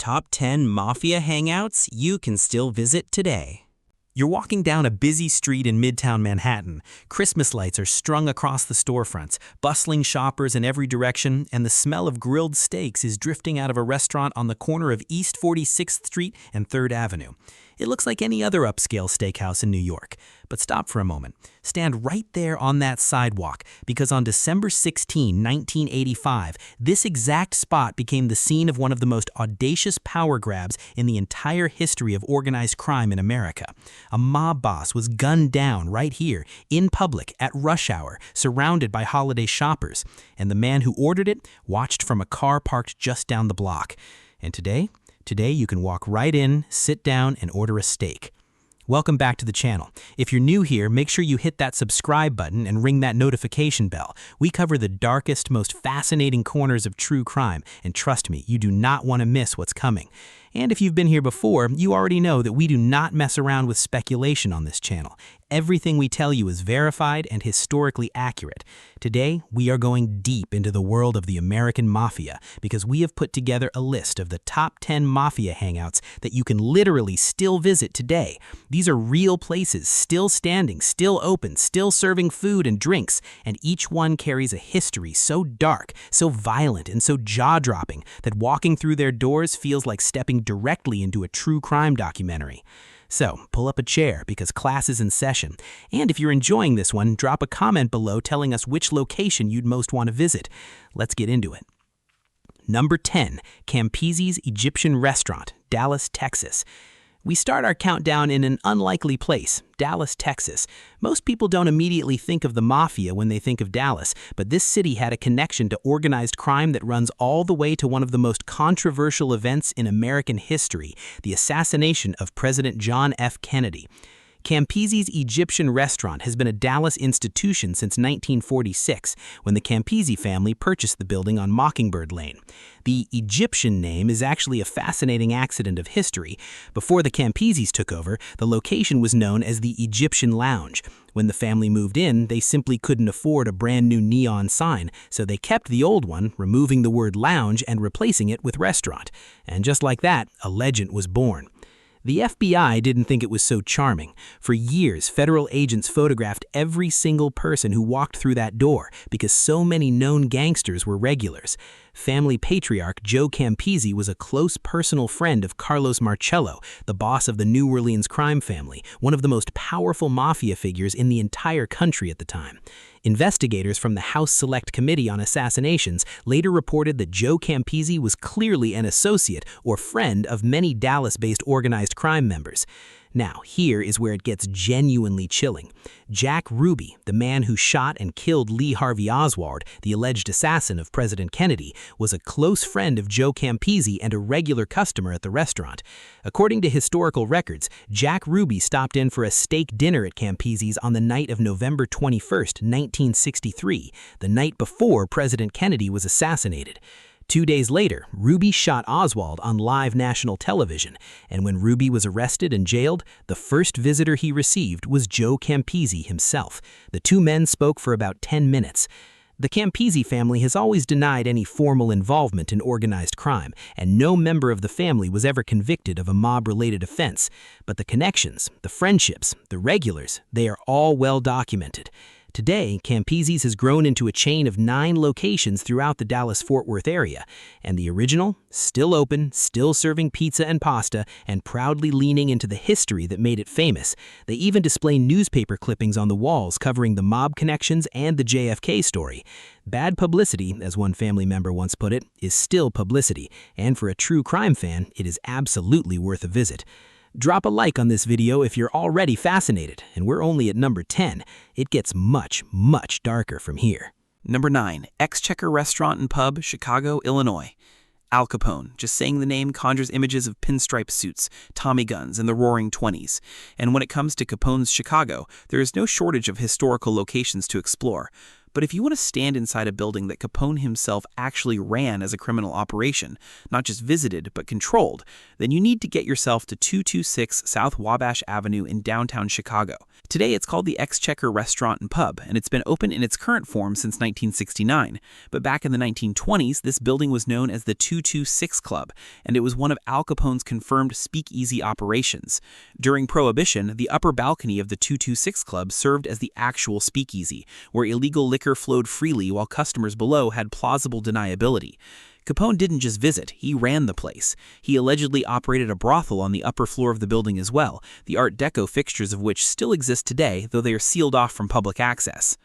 Top 10 Mafia Hangouts you can still visit today. You're walking down a busy street in Midtown Manhattan. Christmas lights are strung across the storefronts, bustling shoppers in every direction, and the smell of grilled steaks is drifting out of a restaurant on the corner of East 46th Street and 3rd Avenue. It looks like any other upscale steakhouse in New York. But stop for a moment. Stand right there on that sidewalk, because on December 16, 1985, this exact spot became the scene of one of the most audacious power grabs in the entire history of organized crime in America. A mob boss was gunned down right here, in public, at rush hour, surrounded by holiday shoppers, and the man who ordered it watched from a car parked just down the block. And today you can walk right in, sit down, and order a steak. Welcome back to the channel. If you're new here, make sure you hit that subscribe button and ring that notification bell. We cover the darkest, most fascinating corners of true crime, and trust me, you do not want to miss what's coming. And if you've been here before, you already know that we do not mess around with speculation on this channel. Everything we tell you is verified and historically accurate. Today, we are going deep into the world of the American Mafia because we have put together a list of the top 10 Mafia hangouts that you can literally still visit today. These are real places, still standing, still open, still serving food and drinks, and each one carries a history so dark, so violent, and so jaw-dropping that walking through their doors feels like stepping directly into a true crime documentary. So, pull up a chair because class is in session. And if you're enjoying this one, drop a comment below telling us which location you'd most want to visit. Let's get into it. Number 10, Campese's Egyptian Restaurant, Dallas, Texas. We start our countdown in an unlikely place, Dallas, Texas. Most people don't immediately think of the Mafia when they think of Dallas, but this city had a connection to organized crime that runs all the way to one of the most controversial events in American history, the assassination of President John F. Kennedy. Campese's Egyptian Restaurant has been a Dallas institution since 1946, when the Campese family purchased the building on Mockingbird Lane. The Egyptian name is actually a fascinating accident of history. Before the Campeses took over, the location was known as the Egyptian Lounge. When the family moved in, they simply couldn't afford a brand new neon sign, so they kept the old one, removing the word lounge and replacing it with restaurant. And just like that, a legend was born. The FBI didn't think it was so charming. For years, federal agents photographed every single person who walked through that door because so many known gangsters were regulars. Family patriarch Joe Campese was a close personal friend of Carlos Marcello, the boss of the New Orleans crime family, one of the most powerful mafia figures in the entire country at the time. Investigators from the House Select Committee on Assassinations later reported that Joe Campese was clearly an associate or friend of many Dallas-based organized crime members. Now, here is where it gets genuinely chilling. Jack Ruby, the man who shot and killed Lee Harvey Oswald, the alleged assassin of President Kennedy, was a close friend of Joe Campese and a regular customer at the restaurant. According to historical records, Jack Ruby stopped in for a steak dinner at Campese's on the night of November 21, 1963, the night before President Kennedy was assassinated. 2 days later, Ruby shot Oswald on live national television, and when Ruby was arrested and jailed, the first visitor he received was Joe Campese himself. The two men spoke for about 10 minutes. The Campese family has always denied any formal involvement in organized crime, and no member of the family was ever convicted of a mob-related offense. But the connections, the friendships, the regulars, they are all well documented. Today, Campese's has grown into a chain of 9 locations throughout the Dallas-Fort Worth area, and the original, still open, still serving pizza and pasta, and proudly leaning into the history that made it famous. They even display newspaper clippings on the walls covering the mob connections and the JFK story. Bad publicity, as one family member once put it, is still publicity, and for a true crime fan, it is absolutely worth a visit. Drop a like on this video if you're already fascinated, and we're only at number 10. It gets much, much darker from here. Number 9, Exchequer Restaurant and Pub, Chicago, Illinois. Al Capone. Just saying the name conjures images of pinstripe suits, Tommy guns, and the Roaring '20s. And when it comes to Capone's Chicago, there is no shortage of historical locations to explore. But if you want to stand inside a building that Capone himself actually ran as a criminal operation, not just visited but controlled, then you need to get yourself to 226 South Wabash Avenue in downtown Chicago. Today it's called the Exchequer Restaurant and Pub, and it's been open in its current form since 1969. But back in the 1920s, this building was known as the 226 Club, and it was one of Al Capone's confirmed speakeasy operations. During Prohibition, the upper balcony of the 226 Club served as the actual speakeasy, where illegal liquor flowed freely while customers below had plausible deniability. Capone didn't just visit, he ran the place. He allegedly operated a brothel on the upper floor of the building as well, the Art Deco fixtures of which still exist today, though they are sealed off from public access.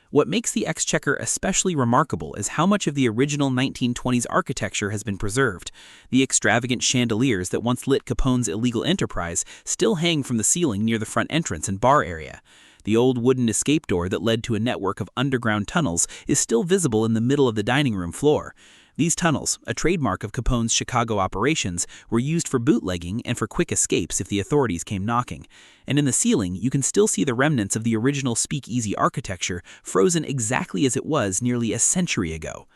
What makes the Exchequer especially remarkable is how much of the original 1920s architecture has been preserved. The extravagant chandeliers that once lit Capone's illegal enterprise still hang from the ceiling near the front entrance and bar area. The old wooden escape door that led to a network of underground tunnels is still visible in the middle of the dining room floor. These tunnels, a trademark of Capone's Chicago operations, were used for bootlegging and for quick escapes if the authorities came knocking. And in the ceiling, you can still see the remnants of the original speakeasy architecture frozen exactly as it was nearly a century ago.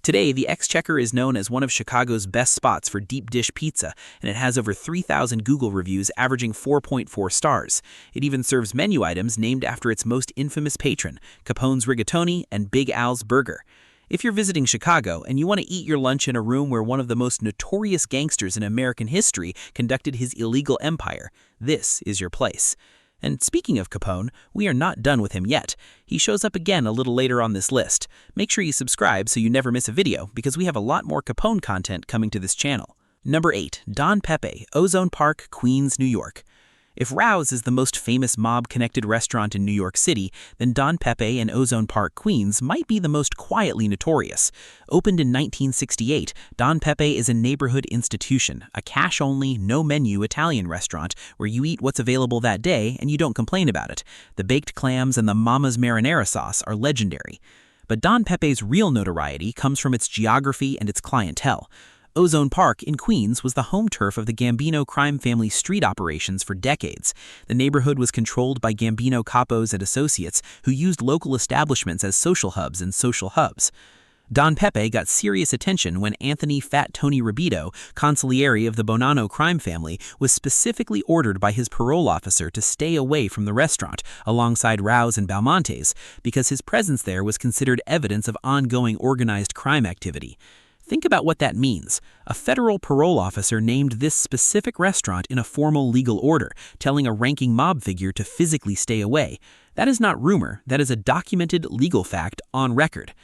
Today, the Exchequer is known as one of Chicago's best spots for deep dish pizza, and it has over 3,000 Google reviews averaging 4.4 stars. It even serves menu items named after its most infamous patron, Capone's Rigatoni and Big Al's Burger. If you're visiting Chicago and you want to eat your lunch in a room where one of the most notorious gangsters in American history conducted his illegal empire, this is your place. And speaking of Capone, we are not done with him yet. He shows up again a little later on this list. Make sure you subscribe so you never miss a video, because we have a lot more Capone content coming to this channel. Number 8. Don Pepe, Ozone Park, Queens, New York. If Rao's is the most famous mob-connected restaurant in New York City, then Don Pepe in Ozone Park, Queens might be the most quietly notorious. Opened in 1968, Don Pepe is a neighborhood institution, a cash-only, no-menu Italian restaurant where you eat what's available that day and you don't complain about it. The baked clams and the Mama's marinara sauce are legendary. But Don Pepe's real notoriety comes from its geography and its clientele. Ozone Park in Queens was the home turf of the Gambino crime family street operations for decades. The neighborhood was controlled by Gambino capos and associates who used local establishments as social hubs and social hubs. Don Pepe got serious attention when Anthony Fat Tony Ribito, consigliere of the Bonanno crime family, was specifically ordered by his parole officer to stay away from the restaurant, alongside Rao's and Balmonte's, because his presence there was considered evidence of ongoing organized crime activity. Think about what that means. A federal parole officer named this specific restaurant in a formal legal order, telling a ranking mob figure to physically stay away. That is not rumor, that is a documented legal fact on record.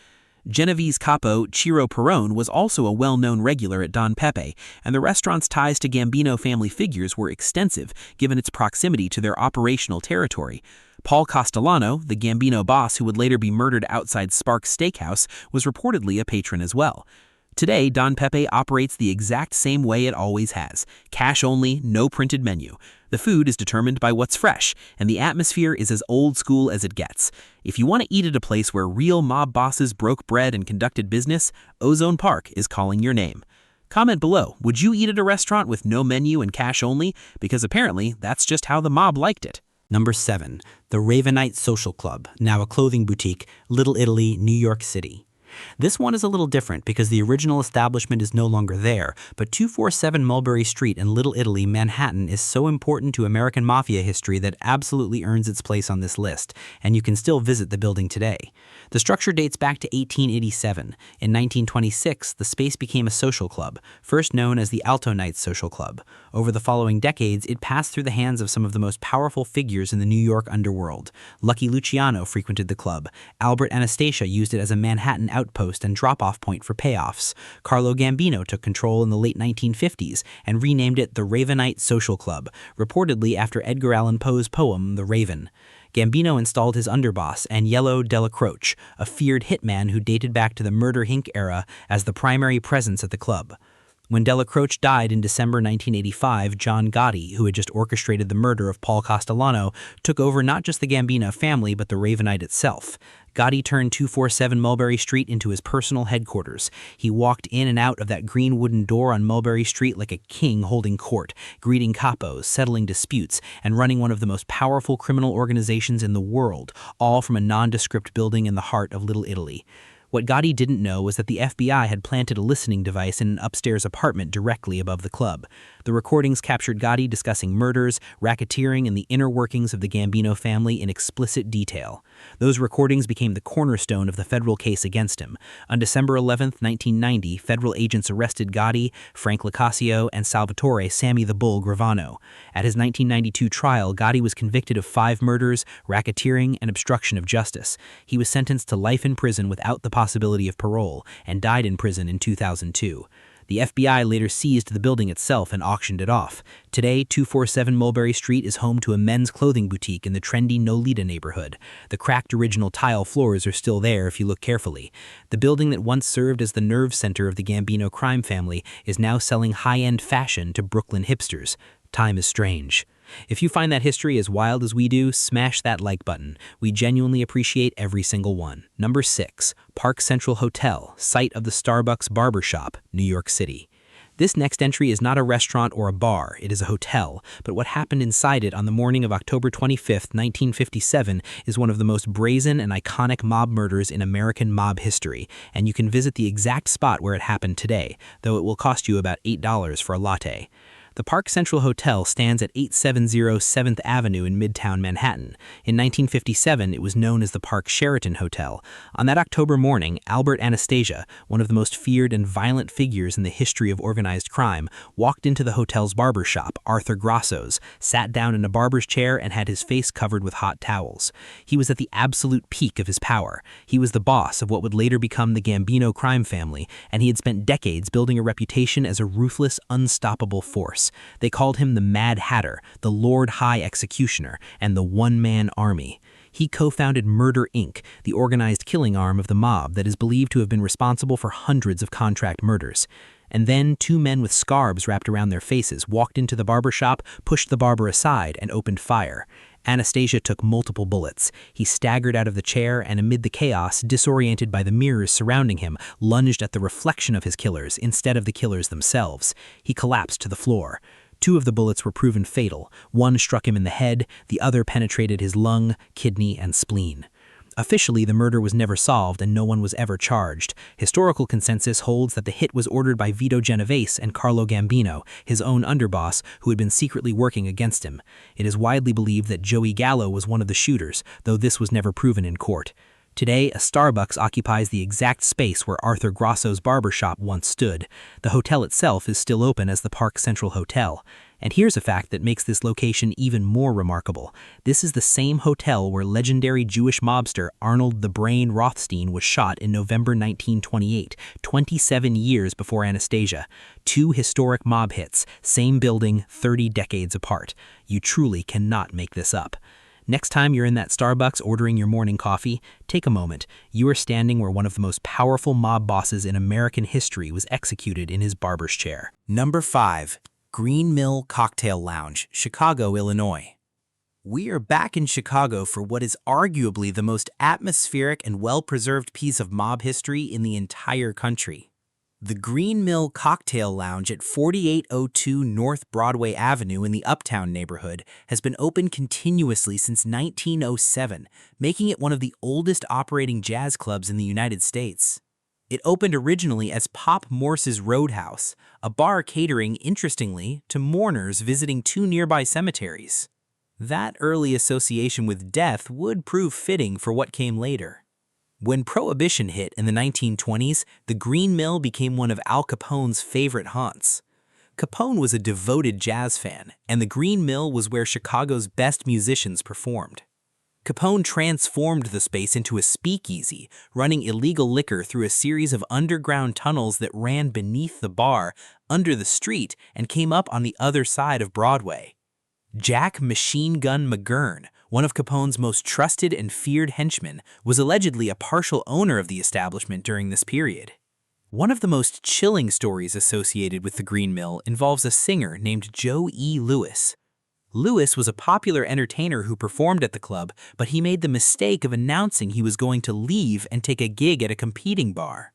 Genovese capo Ciro Perrone was also a well-known regular at Don Pepe, and the restaurant's ties to Gambino family figures were extensive, given its proximity to their operational territory. Paul Castellano, the Gambino boss who would later be murdered outside Sparks Steakhouse, was reportedly a patron as well. Today, Don Pepe operates the exact same way it always has. Cash only, no printed menu. The food is determined by what's fresh, and the atmosphere is as old school as it gets. If you want to eat at a place where real mob bosses broke bread and conducted business, Ozone Park is calling your name. Comment below, would you eat at a restaurant with no menu and cash only? Because apparently, that's just how the mob liked it. Number 7. The Ravenite Social Club, now a clothing boutique, Little Italy, New York City. This one is a little different because the original establishment is no longer there, but 247 Mulberry Street in Little Italy, Manhattan is so important to American Mafia history that absolutely earns its place on this list, and you can still visit the building today. The structure dates back to 1887. In 1926, the space became a social club, first known as the Alto Nights Social Club. Over the following decades, it passed through the hands of some of the most powerful figures in the New York underworld. Lucky Luciano frequented the club. Albert Anastasia used it as a Manhattan outpost and drop-off point for payoffs. Carlo Gambino took control in the late 1950s and renamed it the Ravenite Social Club, reportedly after Edgar Allan Poe's poem, The Raven. Gambino installed his underboss, Agnello Della Croce, a feared hitman who dated back to the Murder Inc. era, as the primary presence at the club. When Della Croce died in December 1985, John Gotti, who had just orchestrated the murder of Paul Castellano, took over not just the Gambino family but the Ravenite itself. Gotti turned 247 Mulberry Street into his personal headquarters. He walked in and out of that green wooden door on Mulberry Street like a king holding court, greeting capos, settling disputes, and running one of the most powerful criminal organizations in the world, all from a nondescript building in the heart of Little Italy. What Gotti didn't know was that the FBI had planted a listening device in an upstairs apartment directly above the club. The recordings captured Gotti discussing murders, racketeering, and the inner workings of the Gambino family in explicit detail. Those recordings became the cornerstone of the federal case against him. On December 11, 1990, federal agents arrested Gotti, Frank Licasio, and Salvatore "Sammy the Bull" Gravano. At his 1992 trial, Gotti was convicted of 5 murders, racketeering, and obstruction of justice. He was sentenced to life in prison without the possibility of parole, and died in prison in 2002. The FBI later seized the building itself and auctioned it off. Today, 247 Mulberry Street is home to a men's clothing boutique in the trendy Nolita neighborhood. The cracked original tile floors are still there if you look carefully. The building that once served as the nerve center of the Gambino crime family is now selling high-end fashion to Brooklyn hipsters. Time is strange. If you find that history as wild as we do, smash that like button. We genuinely appreciate every single one. Number 6, Park Central Hotel, site of the Starbucks Barbershop, New York City. This next entry is not a restaurant or a bar, it is a hotel, but what happened inside it on the morning of October 25, 1957 is one of the most brazen and iconic mob murders in American mob history, and you can visit the exact spot where it happened today, though it will cost you about $8 for a latte. The Park Central Hotel stands at 870 7th Avenue in Midtown Manhattan. In 1957, it was known as the Park Sheraton Hotel. On that October morning, Albert Anastasia, one of the most feared and violent figures in the history of organized crime, walked into the hotel's barber shop, Arthur Grasso's, sat down in a barber's chair and had his face covered with hot towels. He was at the absolute peak of his power. He was the boss of what would later become the Gambino crime family, and he had spent decades building a reputation as a ruthless, unstoppable force. They called him the Mad Hatter, the Lord High Executioner, and the One-Man Army. He co-founded Murder, Inc., the organized killing arm of the mob that is believed to have been responsible for hundreds of contract murders. And then 2 men with scarves wrapped around their faces walked into the barbershop, pushed the barber aside, and opened fire. Anastasia took multiple bullets. He staggered out of the chair and amid the chaos, disoriented by the mirrors surrounding him, lunged at the reflection of his killers instead of the killers themselves. He collapsed to the floor. 2 of the bullets were proven fatal. One struck him in the head, the other penetrated his lung, kidney, and spleen. Officially, the murder was never solved and no one was ever charged. Historical consensus holds that the hit was ordered by Vito Genovese and Carlo Gambino, his own underboss, who had been secretly working against him. It is widely believed that Joey Gallo was one of the shooters, though this was never proven in court. Today, a Starbucks occupies the exact space where Arthur Grasso's barbershop once stood. The hotel itself is still open as the Park Central Hotel. And here's a fact that makes this location even more remarkable. This is the same hotel where legendary Jewish mobster Arnold the Brain Rothstein was shot in November 1928, 27 years before Anastasia. 2 historic mob hits, same building, 30 decades apart. You truly cannot make this up. Next time you're in that Starbucks ordering your morning coffee, take a moment. You are standing where one of the most powerful mob bosses in American history was executed in his barber's chair. Number 5. Green Mill Cocktail Lounge, Chicago, Illinois. We are back in Chicago for what is arguably the most atmospheric and well-preserved piece of mob history in the entire country. The Green Mill Cocktail Lounge at 4802 North Broadway Avenue in the Uptown neighborhood has been open continuously since 1907, making it one of the oldest operating jazz clubs in the United States. It opened originally as Pop Morse's Roadhouse, a bar catering, interestingly, to mourners visiting 2 nearby cemeteries. That early association with death would prove fitting for what came later. When Prohibition hit in the 1920s, the Green Mill became one of Al Capone's favorite haunts. Capone was a devoted jazz fan, and the Green Mill was where Chicago's best musicians performed. Capone transformed the space into a speakeasy, running illegal liquor through a series of underground tunnels that ran beneath the bar, under the street, and came up on the other side of Broadway. Jack Machine Gun McGurn, one of Capone's most trusted and feared henchmen, was allegedly a partial owner of the establishment during this period. One of the most chilling stories associated with the Green Mill involves a singer named Joe E. Lewis. Lewis was a popular entertainer who performed at the club, but he made the mistake of announcing he was going to leave and take a gig at a competing bar.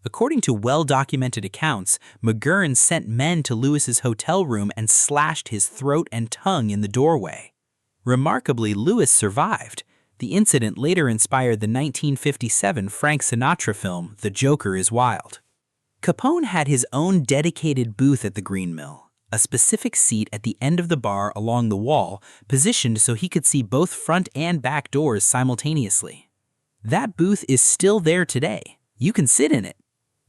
According to well-documented accounts, McGurn sent men to Lewis's hotel room and slashed his throat and tongue in the doorway. Remarkably, Lewis survived. The incident later inspired the 1957 Frank Sinatra film, The Joker is Wild. Capone had his own dedicated booth at the Green Mill, a specific seat at the end of the bar along the wall, positioned so he could see both front and back doors simultaneously. That booth is still there today. You can sit in it.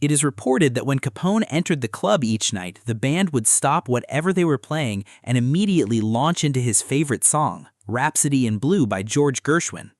It is reported that when Capone entered the club each night, the band would stop whatever they were playing and immediately launch into his favorite song, Rhapsody in Blue by George Gershwin.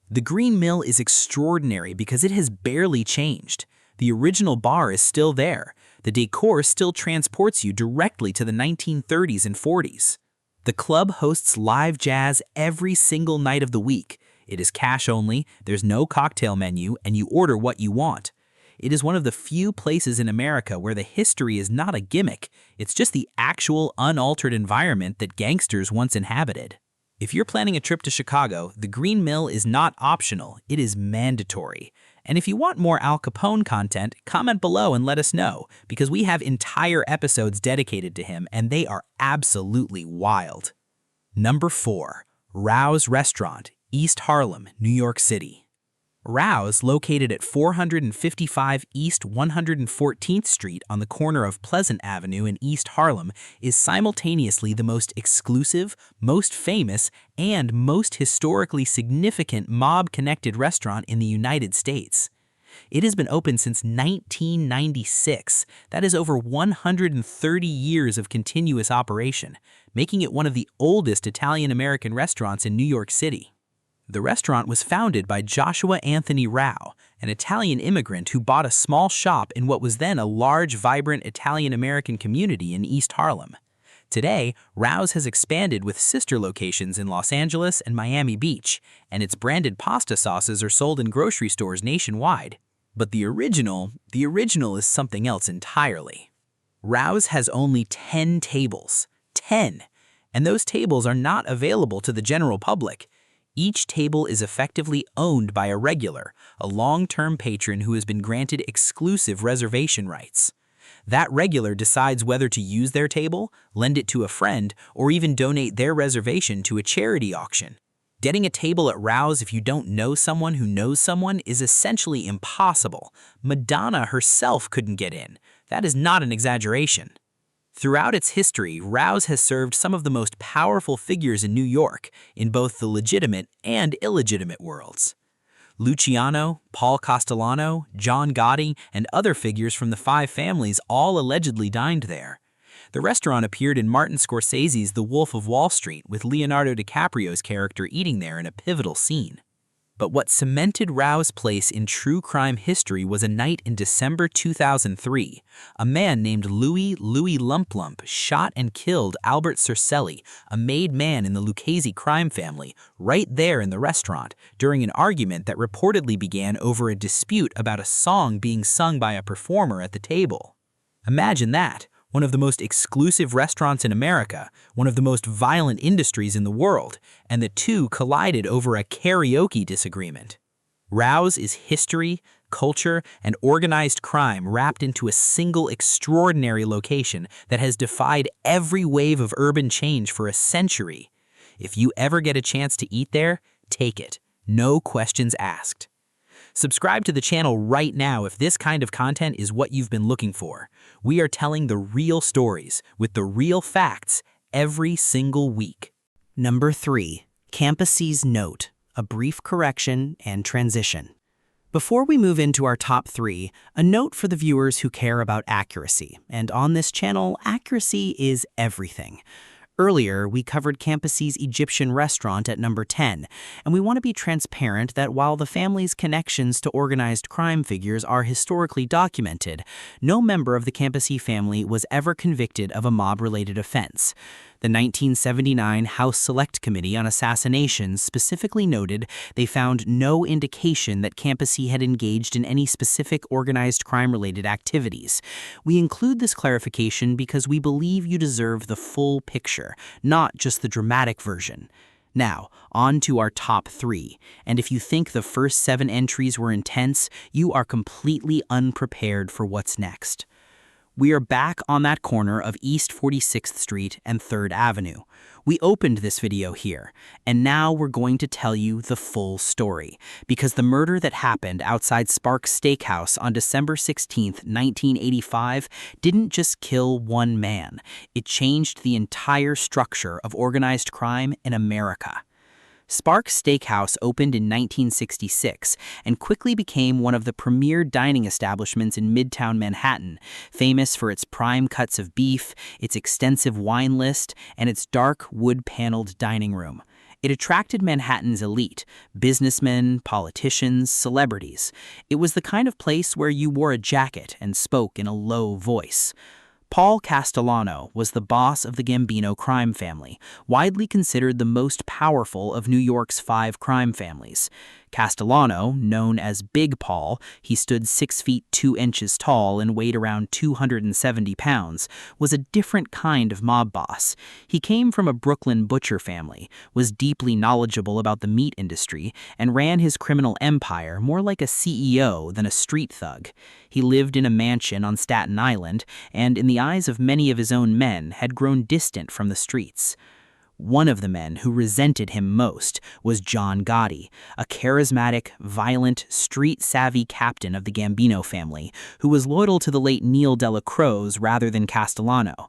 The Green Mill is extraordinary because it has barely changed. The original bar is still there. The decor still transports you directly to the 1930s and 40s. The club hosts live jazz every single night of the week. It is cash only, there's no cocktail menu, and you order what you want. It is one of the few places in America where the history is not a gimmick, it's just the actual unaltered environment that gangsters once inhabited. If you're planning a trip to Chicago, the Green Mill is not optional, it is mandatory. And if you want more Al Capone content, comment below and let us know, because we have entire episodes dedicated to him and they are absolutely wild. Number 4. Rao's Restaurant, East Harlem, New York City. Rao's, located at 455 East 114th Street on the corner of Pleasant Avenue in East Harlem, is simultaneously the most exclusive, most famous, and most historically significant mob-connected restaurant in the United States. It has been open since 1996. That is over 130 years of continuous operation, making it one of the oldest Italian-American restaurants in New York City. The restaurant was founded by Joshua Anthony Rao, an Italian immigrant who bought a small shop in what was then a large, vibrant Italian-American community in East Harlem. Today, Rao's has expanded with sister locations in Los Angeles and Miami Beach, and its branded pasta sauces are sold in grocery stores nationwide. But the original is something else entirely. Rao's has only 10 tables. 10! And those tables are not available to the general public. Each table is effectively owned by a regular, a long-term patron who has been granted exclusive reservation rights. That regular decides whether to use their table, lend it to a friend, or even donate their reservation to a charity auction. Getting a table at Rao's if you don't know someone who knows someone is essentially impossible. Madonna herself couldn't get in. That is not an exaggeration. Throughout its history, Rao's has served some of the most powerful figures in New York, in both the legitimate and illegitimate worlds. Luciano, Paul Castellano, John Gotti, and other figures from the Five Families all allegedly dined there. The restaurant appeared in Martin Scorsese's The Wolf of Wall Street, with Leonardo DiCaprio's character eating there in a pivotal scene. But what cemented Rao's place in true crime history was a night in December 2003. A man named Louis Lump Lump shot and killed Albert Cercelli, a made man in the Lucchese crime family, right there in the restaurant, during an argument that reportedly began over a dispute about a song being sung by a performer at the table. Imagine that. One of the most exclusive restaurants in America, one of the most violent industries in the world, and the two collided over a karaoke disagreement. Rao's is history, culture, and organized crime wrapped into a single extraordinary location that has defied every wave of urban change for a century. If you ever get a chance to eat there, take it. No questions asked. Subscribe to the channel right now if this kind of content is what you've been looking for. We are telling the real stories with the real facts every single week. Number 3. Campasi's Note, a brief correction and transition. Before we move into our top 3, a note for the viewers who care about accuracy. And on this channel, accuracy is everything. Earlier, we covered Campasi's Egyptian restaurant at number 10, and we want to be transparent that while the family's connections to organized crime figures are historically documented, no member of the Campasi family was ever convicted of a mob-related offense. The 1979 House Select Committee on Assassinations specifically noted they found no indication that Campisi had engaged in any specific organized crime-related activities. We include this clarification because we believe you deserve the full picture, not just the dramatic version. Now, on to our top 3, and if you think the first 7 entries were intense, you are completely unprepared for what's next. We are back on that corner of East 46th Street and 3rd Avenue. We opened this video here, and now we're going to tell you the full story, because the murder that happened outside Sparks Steakhouse on December 16, 1985, didn't just kill one man. It changed the entire structure of organized crime in America. Sparks Steakhouse opened in 1966 and quickly became one of the premier dining establishments in Midtown Manhattan, famous for its prime cuts of beef, its extensive wine list, and its dark, wood-paneled dining room. It attracted Manhattan's elite, businessmen, politicians, celebrities. It was the kind of place where you wore a jacket and spoke in a low voice. Paul Castellano was the boss of the Gambino crime family, widely considered the most powerful of New York's 5 crime families. Castellano, known as Big Paul, he stood 6 feet 2 inches tall and weighed around 270 pounds, was a different kind of mob boss. He came from a Brooklyn butcher family, was deeply knowledgeable about the meat industry, and ran his criminal empire more like a CEO than a street thug. He lived in a mansion on Staten Island, and in the eyes of many of his own men, had grown distant from the streets. One of the men who resented him most was John Gotti, a charismatic, violent, street-savvy captain of the Gambino family, who was loyal to the late Neil Delacroix rather than Castellano.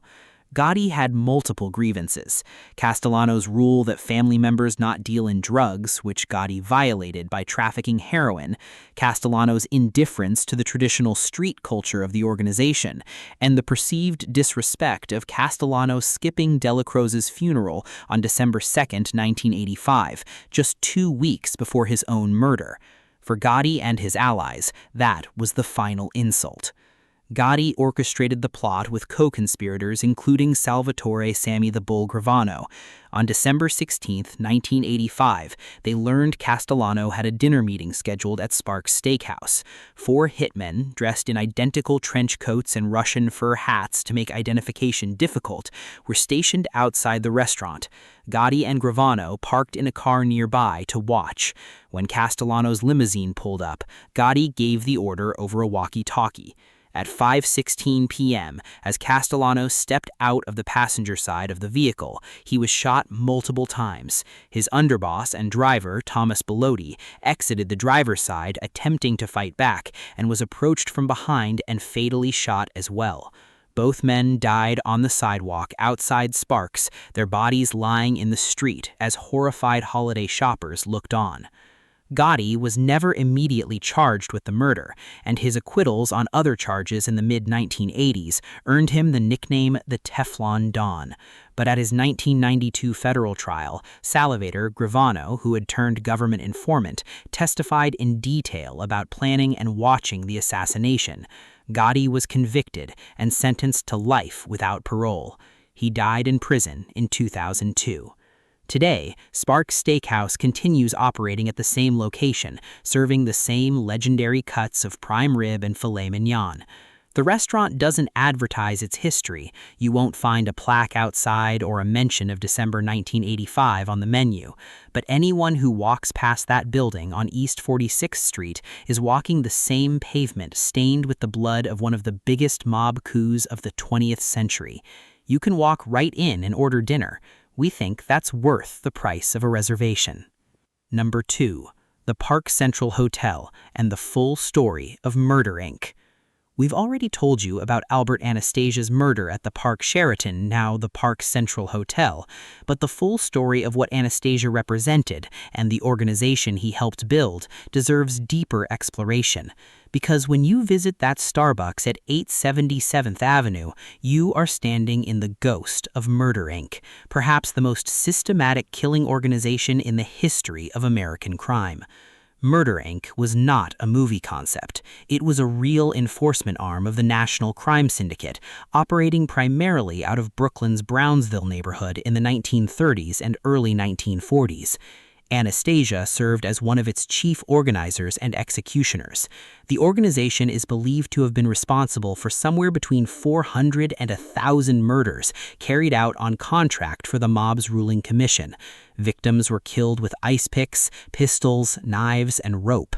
Gotti had multiple grievances. Castellano's rule that family members not deal in drugs, which Gotti violated by trafficking heroin, Castellano's indifference to the traditional street culture of the organization, and the perceived disrespect of Castellano skipping Delacroix's funeral on December 2, 1985, just 2 weeks before his own murder. For Gotti and his allies, that was the final insult. Gotti orchestrated the plot with co-conspirators including Salvatore Sammy the Bull Gravano. On December 16, 1985, they learned Castellano had a dinner meeting scheduled at Sparks Steakhouse. 4 hitmen, dressed in identical trench coats and Russian fur hats to make identification difficult, were stationed outside the restaurant. Gotti and Gravano parked in a car nearby to watch. When Castellano's limousine pulled up, Gotti gave the order over a walkie-talkie. At 5:16 p.m., as Castellano stepped out of the passenger side of the vehicle, he was shot multiple times. His underboss and driver, Thomas Bellotti, exited the driver's side attempting to fight back and was approached from behind and fatally shot as well. Both men died on the sidewalk outside Sparks, their bodies lying in the street as horrified holiday shoppers looked on. Gotti was never immediately charged with the murder, and his acquittals on other charges in the mid-1980s earned him the nickname the Teflon Don. But at his 1992 federal trial, Salvatore Gravano, who had turned government informant, testified in detail about planning and watching the assassination. Gotti was convicted and sentenced to life without parole. He died in prison in 2002. Today, Sparks Steakhouse continues operating at the same location, serving the same legendary cuts of prime rib and filet mignon. The restaurant doesn't advertise its history. You won't find a plaque outside or a mention of December 1985 on the menu. But anyone who walks past that building on East 46th Street is walking the same pavement stained with the blood of one of the biggest mob coups of the 20th century. You can walk right in and order dinner. We think that's worth the price of a reservation. Number 2. The Park Central Hotel and the full story of Murder, Inc. We've already told you about Albert Anastasia's murder at the Park Sheraton, now the Park Central Hotel, but the full story of what Anastasia represented and the organization he helped build deserves deeper exploration. Because when you visit that Starbucks at 877th Avenue, you are standing in the ghost of Murder, Inc., perhaps the most systematic killing organization in the history of American crime. Murder Inc. was not a movie concept. It was a real enforcement arm of the National Crime Syndicate, operating primarily out of Brooklyn's Brownsville neighborhood in the 1930s and early 1940s. Anastasia served as one of its chief organizers and executioners. The organization is believed to have been responsible for somewhere between 400 and 1,000 murders carried out on contract for the mob's ruling commission. Victims were killed with ice picks, pistols, knives, and rope.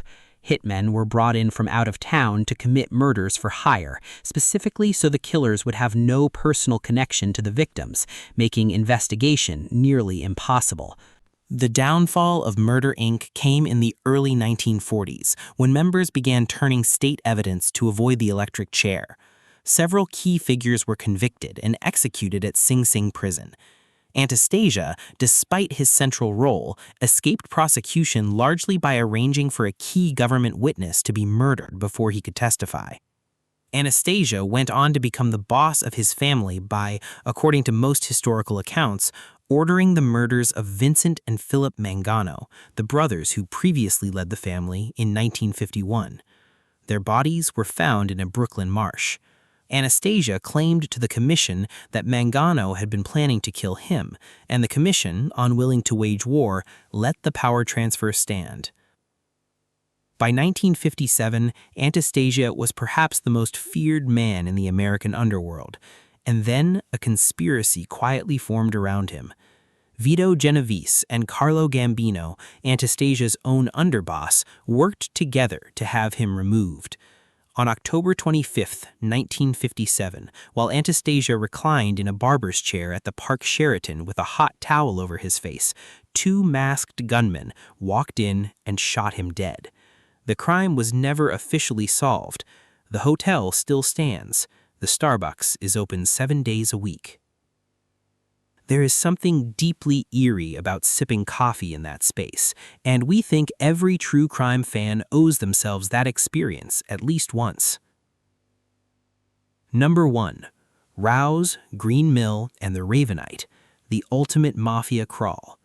Hitmen were brought in from out of town to commit murders for hire, specifically so the killers would have no personal connection to the victims, making investigation nearly impossible. The downfall of Murder Inc. came in the early 1940s, when members began turning state evidence to avoid the electric chair. Several key figures were convicted and executed at Sing Sing prison. Anastasia, despite his central role, escaped prosecution largely by arranging for a key government witness to be murdered before he could testify. Anastasia went on to become the boss of his family by, according to most historical accounts, ordering the murders of Vincent and Philip Mangano, the brothers who previously led the family in 1951. Their bodies were found in a Brooklyn marsh. Anastasia claimed to the commission that Mangano had been planning to kill him, and the commission, unwilling to wage war, let the power transfer stand. By 1957, Anastasia was perhaps the most feared man in the American underworld, and then a conspiracy quietly formed around him. Vito Genovese and Carlo Gambino, Anastasia's own underboss, worked together to have him removed. On October 25, 1957, while Anastasia reclined in a barber's chair at the Park Sheraton with a hot towel over his face, two masked gunmen walked in and shot him dead. The crime was never officially solved. The hotel still stands. The Starbucks is open 7 days a week. There is something deeply eerie about sipping coffee in that space, and we think every true crime fan owes themselves that experience at least once. Number 1. Rouse, Green Mill, and the Ravenite, the ultimate mafia crawl.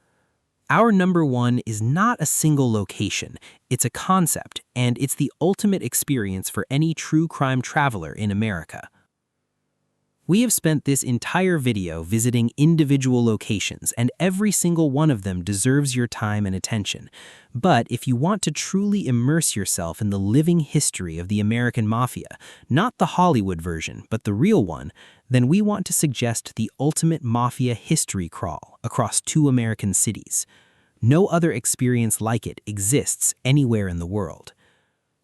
Our number 1 is not a single location, it's a concept, and it's the ultimate experience for any true crime traveler in America. We have spent this entire video visiting individual locations, and every single one of them deserves your time and attention. But if you want to truly immerse yourself in the living history of the American Mafia, not the Hollywood version, but the real one, then we want to suggest the ultimate Mafia history crawl across 2 American cities. No other experience like it exists anywhere in the world.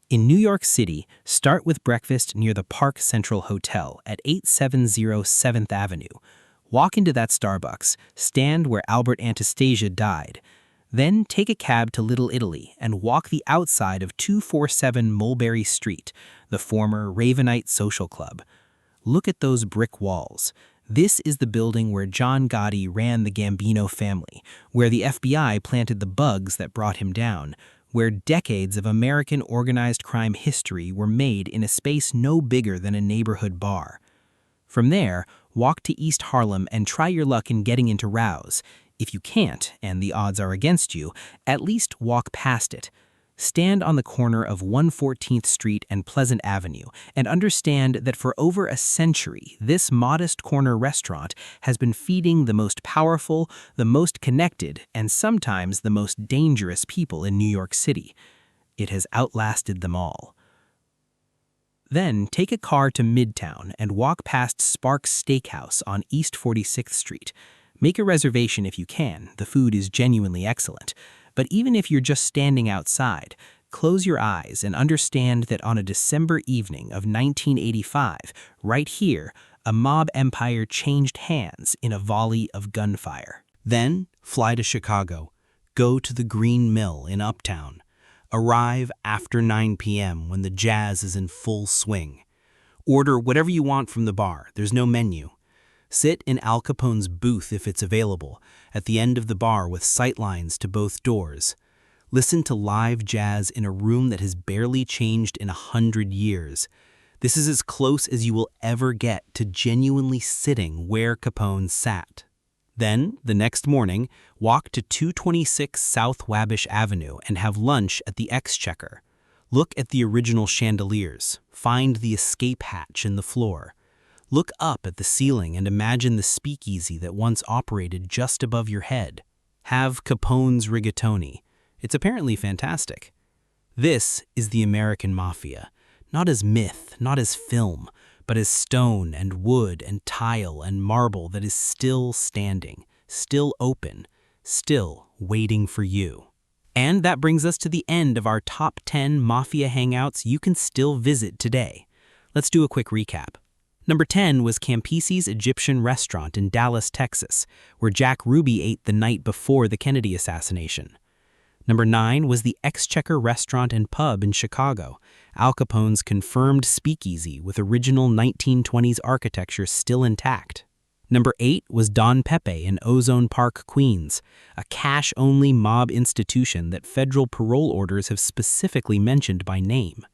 In New York City, start with breakfast near the Park Central Hotel at 870 7th Avenue. Walk into that Starbucks, stand where Albert Anastasia died. Then take a cab to Little Italy and walk the outside of 247 Mulberry Street, the former Ravenite Social Club. Look at those brick walls. This is the building where John Gotti ran the Gambino family, where the FBI planted the bugs that brought him down, where decades of American organized crime history were made in a space no bigger than a neighborhood bar. From there, walk to East Harlem and try your luck in getting into Rouse. If you can't, and the odds are against you, at least walk past it. Stand on the corner of 114th Street and Pleasant Avenue and understand that for over a century, this modest corner restaurant has been feeding the most powerful, the most connected, and sometimes the most dangerous people in New York City. It has outlasted them all. Then take a car to Midtown and walk past Sparks Steakhouse on East 46th Street. Make a reservation if you can. The food is genuinely excellent. But even if you're just standing outside, close your eyes and understand that on a December evening of 1985, right here, a mob empire changed hands in a volley of gunfire. Then, fly to Chicago. Go to the Green Mill in Uptown. Arrive after 9 p.m. when the jazz is in full swing. Order whatever you want from the bar. There's no menu. Sit in Al Capone's booth if it's available, at the end of the bar with sightlines to both doors. Listen to live jazz in a room that has barely changed in 100 years. This is as close as you will ever get to genuinely sitting where Capone sat. Then, the next morning, walk to 226 South Wabash Avenue and have lunch at the Exchequer. Look at the original chandeliers. Find the escape hatch in the floor. Look up at the ceiling and imagine the speakeasy that once operated just above your head. Have Capone's rigatoni. It's apparently fantastic. This is the American Mafia, not as myth, not as film, but as stone and wood and tile and marble that is still standing, still open, still waiting for you. And that brings us to the end of our top 10 Mafia hangouts you can still visit today. Let's do a quick recap. Number 10 was Campisi's Egyptian restaurant in Dallas, Texas, where Jack Ruby ate the night before the Kennedy assassination. Number 9 was the Exchequer Restaurant and Pub in Chicago, Al Capone's confirmed speakeasy with original 1920s architecture still intact. Number 8 was Don Pepe in Ozone Park, Queens, a cash-only mob institution that federal parole orders have specifically mentioned by name.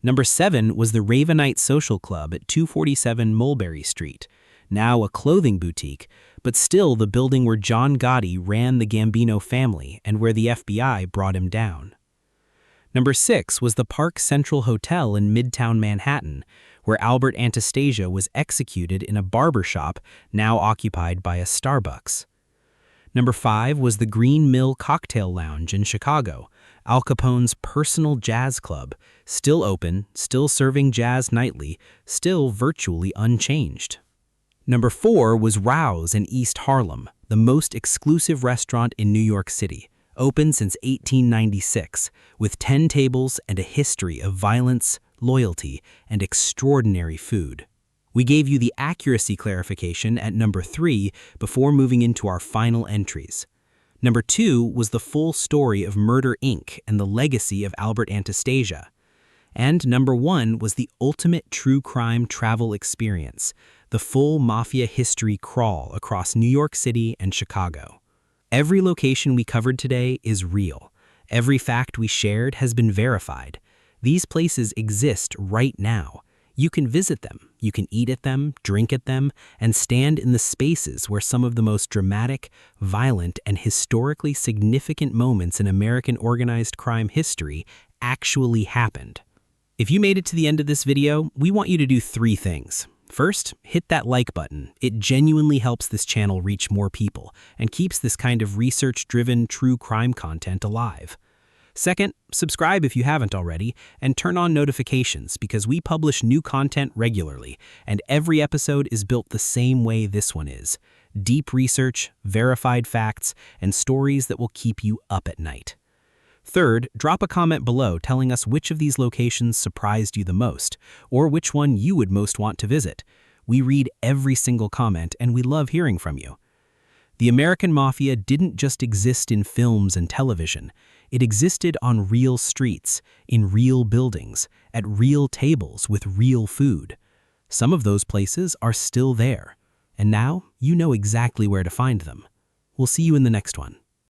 Number 7 was the Ravenite Social Club at 247 Mulberry Street, now a clothing boutique, but still the building where John Gotti ran the Gambino family and where the FBI brought him down. Number 6 was the Park Central Hotel in Midtown Manhattan, where Albert Anastasia was executed in a barbershop now occupied by a Starbucks. Number 5 was the Green Mill Cocktail Lounge in Chicago, Al Capone's personal jazz club, still open, still serving jazz nightly, still virtually unchanged. Number 4 was Rouse in East Harlem, the most exclusive restaurant in New York City, open since 1896, with 10 tables and a history of violence, loyalty, and extraordinary food. We gave you the accuracy clarification at number 3 before moving into our final entries. Number 2 was the full story of Murder, Inc. and the legacy of Albert Anastasia. And number 1 was the ultimate true crime travel experience, the full Mafia history crawl across New York City and Chicago. Every location we covered today is real. Every fact we shared has been verified. These places exist right now. You can visit them, you can eat at them, drink at them, and stand in the spaces where some of the most dramatic, violent, and historically significant moments in American organized crime history actually happened. If you made it to the end of this video, we want you to do 3 things. First, hit that like button. It genuinely helps this channel reach more people and keeps this kind of research-driven true crime content alive. Second, subscribe if you haven't already, and turn on notifications because we publish new content regularly, and every episode is built the same way this one is. Deep research, verified facts, and stories that will keep you up at night. Third, drop a comment below telling us which of these locations surprised you the most, or which one you would most want to visit. We read every single comment, and we love hearing from you. The American Mafia didn't just exist in films and television. It existed on real streets, in real buildings, at real tables with real food. Some of those places are still there, and now you know exactly where to find them. We'll see you in the next one.